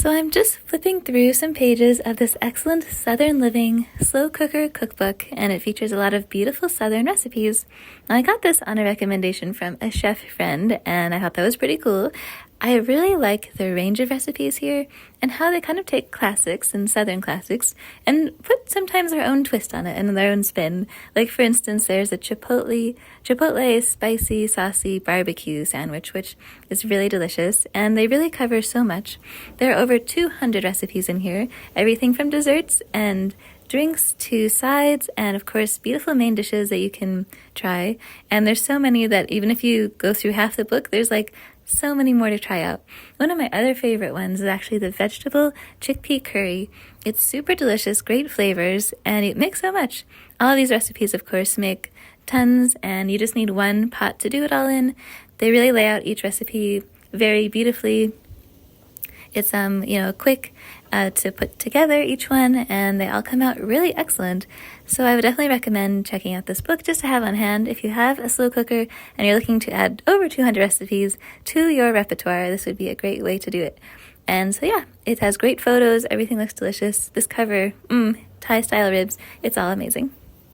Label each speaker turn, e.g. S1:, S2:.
S1: So I'm just flipping through some pages of this excellent Southern Living slow cooker cookbook, and it features a lot of beautiful Southern recipes. Now, I got this on a recommendation from a chef friend, and I thought that was pretty cool. I really like the range of recipes here and how they kind of take classics and Southern classics and put sometimes their own twist on it and their own spin. Like, for instance, there's a chipotle spicy saucy barbecue sandwich, which is really delicious, and they really cover so much. There are over 200 recipes in here, everything from desserts and drinks to sides, and of course beautiful main dishes that you can try. And there's so many that even if you go through half the book, there's like so many more to try out. One of my other favorite ones is actually the vegetable chickpea curry. It's super delicious, great flavors, and it makes so much. All of these recipes, of course, make tons, and you just need one pot to do it all in. They really lay out each recipe very beautifully. It's quick to put together each one, and they all come out really excellent. So I would definitely recommend checking out this book just to have on hand. If you have a slow cooker and you're looking to add over 200 recipes to your repertoire, this would be a great way to do it. And so yeah, it has great photos, everything looks delicious. This cover, Thai style ribs, it's all amazing.